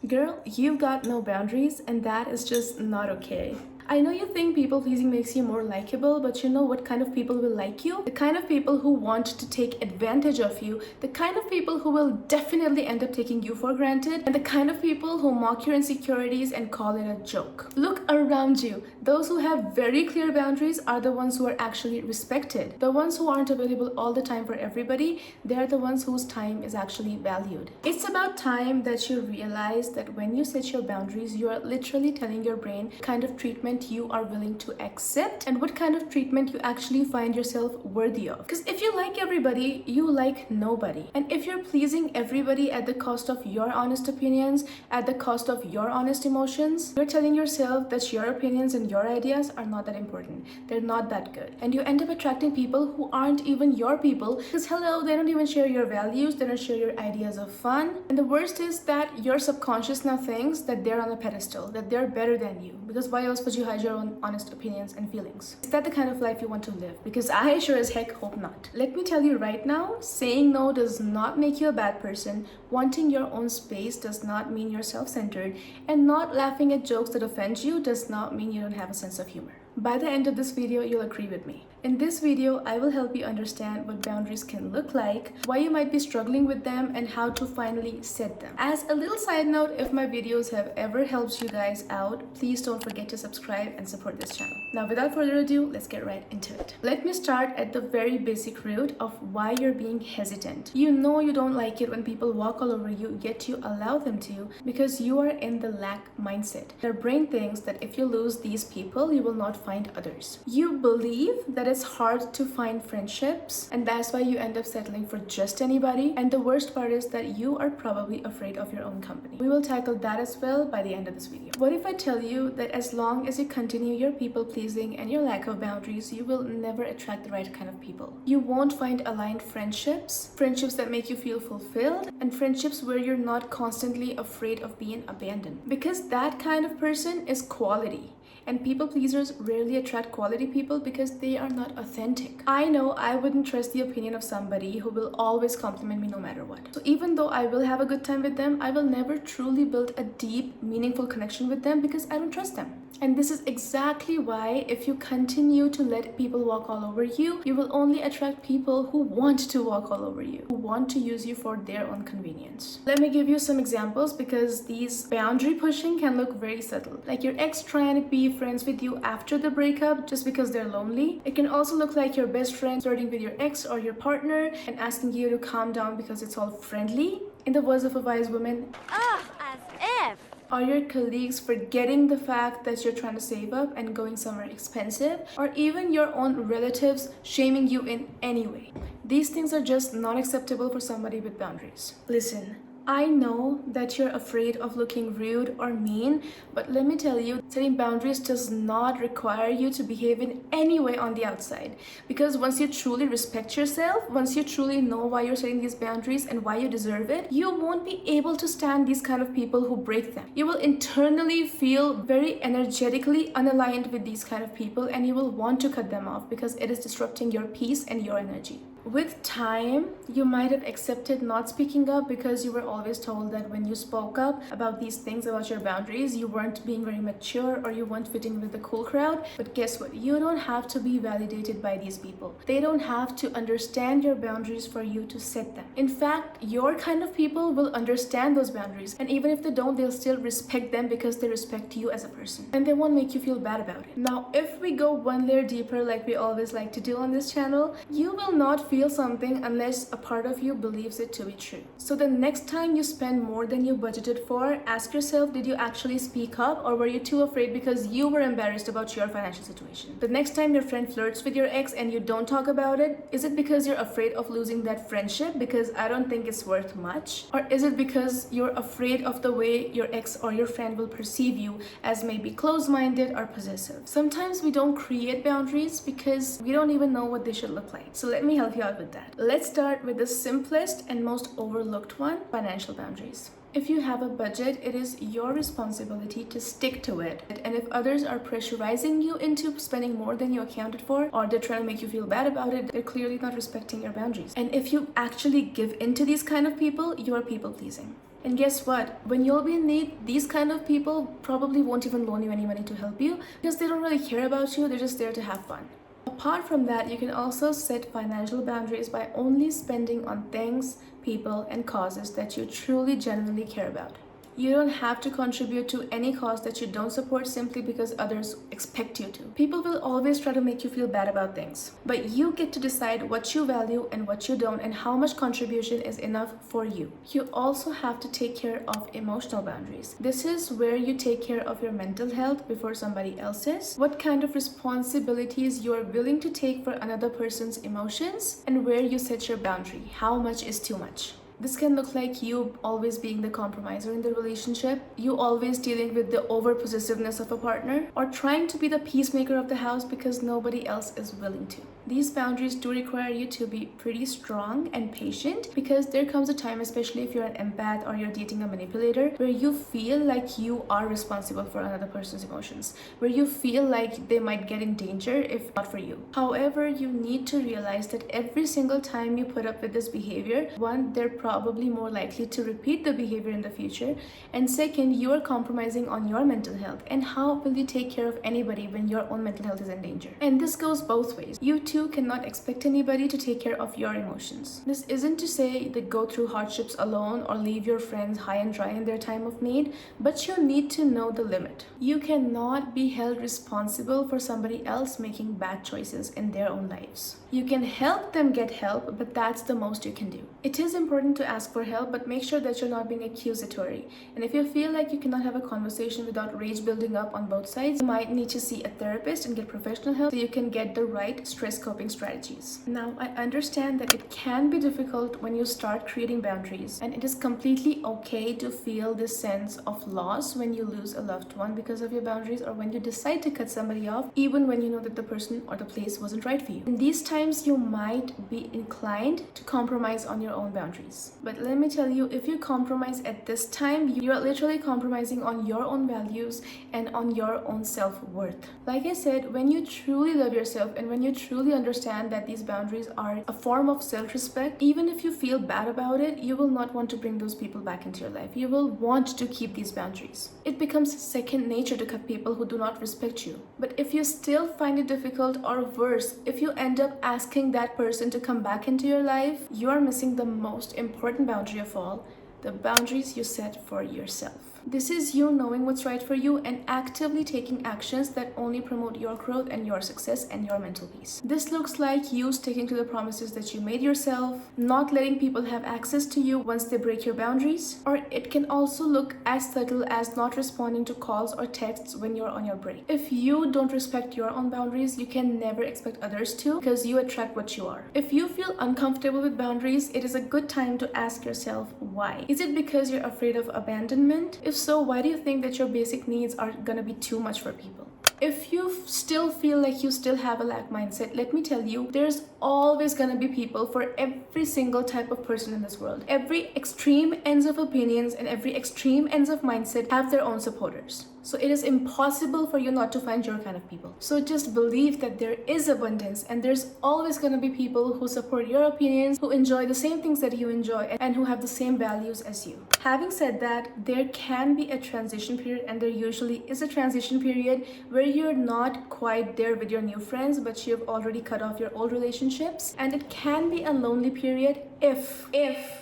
Girl, you've got no boundaries, and that is just not okay. I know you think people pleasing makes you more likable, but you know what kind of people will like you? The kind of people who want to take advantage of you, the kind of people who will definitely end up taking you for granted, and the kind of people who mock your insecurities and call it a joke. Look around you. Those who have very clear boundaries are the ones who are actually respected. The ones who aren't available all the time for everybody, they're the ones whose time is actually valued. It's about time that you realize that when you set your boundaries, you are literally telling your brain the kind of treatment you are willing to accept and what kind of treatment you actually find yourself worthy of. Because if you like everybody, you like nobody. And if you're pleasing everybody at the cost of your honest opinions, at the cost of your honest emotions, you're telling yourself that your opinions and your ideas are not that important. They're not that good. And you end up attracting people who aren't even your people because hello, they don't even share your values, they don't share your ideas of fun. And the worst is that your subconscious now thinks that they're on a pedestal, that they're better than you. Because why else would you hide your own honest opinions and feelings? Is that the kind of life you want to live? Because I sure as heck hope not. Let me tell you right now, saying no does not make you a bad person. Wanting your own space does not mean you're self-centered. And not laughing at jokes that offend you does not mean you don't have a sense of humor. By the end of this video, you'll agree with me. In this video, I will help you understand what boundaries can look like, why you might be struggling with them, and how to finally set them. As a little side note, if my videos have ever helped you guys out, please don't forget to subscribe and support this channel. Now, without further ado, let's get right into it. Let me start at the very basic root of why you're being hesitant. You know you don't like it when people walk all over you, yet you allow them to because you are in the lack mindset. Your brain thinks that if you lose these people, you will not find others. You believe that it's hard to find friendships, and that's why you end up settling for just anybody. And the worst part is that you are probably afraid of your own company. We will tackle that as well by the end of this video. What if I tell you that as long as you continue your people pleasing and your lack of boundaries, you will never attract the right kind of people? You won't find aligned friendships, friendships that make you feel fulfilled, and friendships where you're not constantly afraid of being abandoned. Because that kind of person is quality. And people pleasers rarely attract quality people because they are not authentic. I know I wouldn't trust the opinion of somebody who will always compliment me no matter what. So even though I will have a good time with them, I will never truly build a deep, meaningful connection with them because I don't trust them. And this is exactly why if you continue to let people walk all over you, you will only attract people who want to walk all over you, who want to use you for their own convenience. Let me give you some examples because these boundary pushing can look very subtle. Like your ex trying to be friends with you after the breakup just because they're lonely. It can also look like your best friend flirting with your ex or your partner and asking you to calm down because it's all friendly. In the words of a wise woman, as if. Are your colleagues forgetting the fact that you're trying to save up and going somewhere expensive? Or even your own relatives shaming you in any way? These things are just not acceptable for somebody with boundaries. Listen, I know that you're afraid of looking rude or mean, but let me tell you, setting boundaries does not require you to behave in any way on the outside. Because once you truly respect yourself, once you truly know why you're setting these boundaries and why you deserve it, you won't be able to stand these kind of people who break them. You will internally feel very energetically unaligned with these kind of people and you will want to cut them off because it is disrupting your peace and your energy. With time, you might have accepted not speaking up because you were always told that when you spoke up about these things, about your boundaries, you weren't being very mature or you weren't fitting with the cool crowd. But guess what? You don't have to be validated by these people. They don't have to understand your boundaries for you to set them. In fact, your kind of people will understand those boundaries. And even if they don't, they'll still respect them because they respect you as a person. And they won't make you feel bad about it. Now, if we go one layer deeper, like we always like to do on this channel, you will not feel something unless a part of you believes it to be true. So the next time you spend more than you budgeted for, ask yourself, did you actually speak up or were you too afraid because you were embarrassed about your financial situation? The next time your friend flirts with your ex and you don't talk about it, is it because you're afraid of losing that friendship because I don't think it's worth much? Or is it because you're afraid of the way your ex or your friend will perceive you as maybe close-minded or possessive? Sometimes we don't create boundaries because we don't even know what they should look like. So let me help you you out with that. Let's start with the simplest and most overlooked one, financial boundaries. If you have a budget, it is your responsibility to stick to it. And if others are pressurizing you into spending more than you accounted for, or they're trying to make you feel bad about it, they're clearly not respecting your boundaries. And if you actually give in to these kind of people, you are people pleasing. And guess what? When you'll be in need, these kind of people probably won't even loan you any money to help you because they don't really care about you, they're just there to have fun. Apart from that, you can also set financial boundaries by only spending on things, people, and causes that you truly genuinely care about. You don't have to contribute to any cause that you don't support simply because others expect you to. People will always try to make you feel bad about things, but you get to decide what you value and what you don't, and how much contribution is enough for you. You also have to take care of emotional boundaries. This is where you take care of your mental health before somebody else's, what kind of responsibilities you are willing to take for another person's emotions, and where you set your boundary. How much is too much? This can look like you always being the compromiser in the relationship, you always dealing with the over possessiveness of a partner, or trying to be the peacemaker of the house because nobody else is willing to. These boundaries do require you to be pretty strong and patient, because there comes a time, especially if you're an empath or you're dating a manipulator, where you feel like you are responsible for another person's emotions, where you feel like they might get in danger if not for you. However, you need to realize that every single time you put up with this behavior, one, they're probably more likely to repeat the behavior in the future, and second, you are compromising on your mental health. And how will you take care of anybody when your own mental health is in danger? And this goes both ways. You too cannot expect anybody to take care of your emotions. This isn't to say that go through hardships alone or leave your friends high and dry in their time of need, but you need to know the limit. You cannot be held responsible for somebody else making bad choices in their own lives. You can help them get help, but that's the most you can do. It is important to ask for help, but make sure that you're not being accusatory. And if you feel like you cannot have a conversation without rage building up on both sides, you might need to see a therapist and get professional help so you can get the right stress coping strategies. Now, I understand that it can be difficult when you start creating boundaries, and it is completely okay to feel this sense of loss when you lose a loved one because of your boundaries, or when you decide to cut somebody off, even when you know that the person or the place wasn't right for you. In these times, you might be inclined to compromise on your own boundaries. But let me tell you, if you compromise at this time, you're literally compromising on your own values and on your own self-worth. Like I said, when you truly love yourself and when you truly understand that these boundaries are a form of self-respect, even if you feel bad about it, you will not want to bring those people back into your life. You will want to keep these boundaries. It becomes second nature to cut people who do not respect you. But if you still find it difficult, or worse, if you end up asking that person to come back into your life, you are missing the most important boundary of all, the boundaries you set for yourself. This is you knowing what's right for you and actively taking actions that only promote your growth and your success and your mental peace. This looks like you sticking to the promises that you made yourself, not letting people have access to you once they break your boundaries, or it can also look as subtle as not responding to calls or texts when you're on your break. If you don't respect your own boundaries, you can never expect others to, because you attract what you are. If you feel uncomfortable with boundaries, it is a good time to ask yourself why. Is it because you're afraid of abandonment? If so, why do you think that your basic needs are gonna be too much for people? If you still feel like you still have a lack mindset, let me tell you, there's always gonna be people for every single type of person in this world. Every extreme ends of opinions and every extreme ends of mindset have their own supporters. So it is impossible for you not to find your kind of people. So just believe that there is abundance, and there's always going to be people who support your opinions, who enjoy the same things that you enjoy, and who have the same values as you. Having said that, there can be a transition period, and there usually is a transition period where you're not quite there with your new friends, but you've already cut off your old relationships. And it can be a lonely period if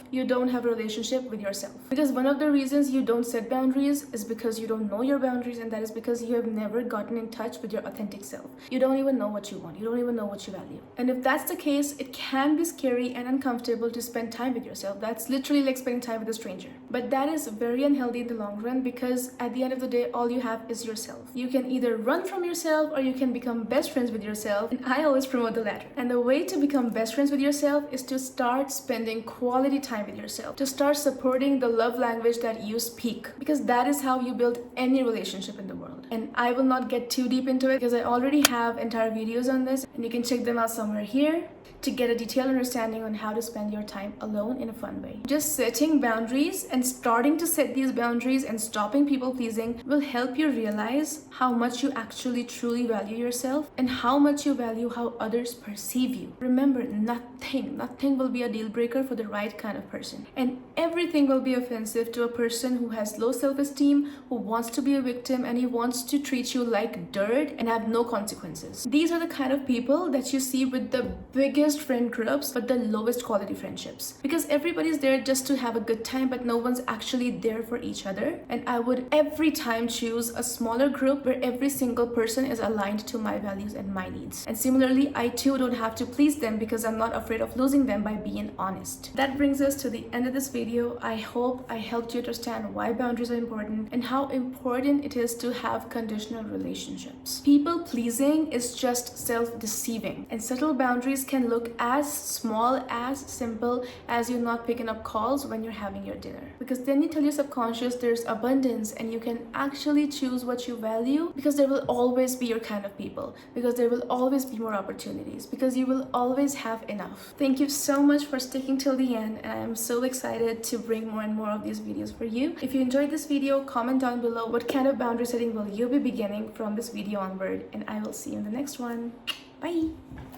you don't have a relationship with yourself. Because one of the reasons you don't set boundaries is because you don't know your boundaries, and that is because you have never gotten in touch with your authentic self. You don't even know what you want. You don't even know what you value. And if that's the case, it can be scary and uncomfortable to spend time with yourself. That's literally like spending time with a stranger. But that is very unhealthy in the long run, because at the end of the day, all you have is yourself. You can either run from yourself or you can become best friends with yourself. And I always promote the latter. And the way to become best friends with yourself is to start spending quality time with yourself, to start supporting the love language that you speak, because that is how you build any relationship in the world. And I will not get too deep into it because I already have entire videos on this, and you can check them out somewhere here. to get a detailed understanding on how to spend your time alone in a fun way. Just setting boundaries and starting to set these boundaries and stopping people pleasing will help you realize how much you actually truly value yourself and how much you value how others perceive you. Remember, nothing will be a deal breaker for the right kind of person, and everything will be offensive to a person who has low self-esteem, who wants to be a victim, and he wants to treat you like dirt and have no consequences. These are the kind of people that you see with the biggest friend groups but the lowest quality friendships, because everybody's there just to have a good time, but no one's actually there for each other. And I would every time choose a smaller group where every single person is aligned to my values and my needs. And similarly, I too don't have to please them because I'm not afraid of losing them by being honest. That brings us to the end of this video. I hope I helped you understand why boundaries are important and how important it is to have conditional relationships. People pleasing is just self-deceiving, and subtle boundaries can look as small, as simple as you not picking up calls when you're having your dinner, because then you tell your subconscious there's abundance and you can actually choose what you value, because there will always be your kind of people, because there will always be more opportunities, because you will always have enough. Thank you so much for sticking till the end, and I'm so excited to bring more and more of these videos for you. If you enjoyed this video, comment down below what kind of boundary setting will you be beginning from this video onward, and I will see you in the next one. Bye!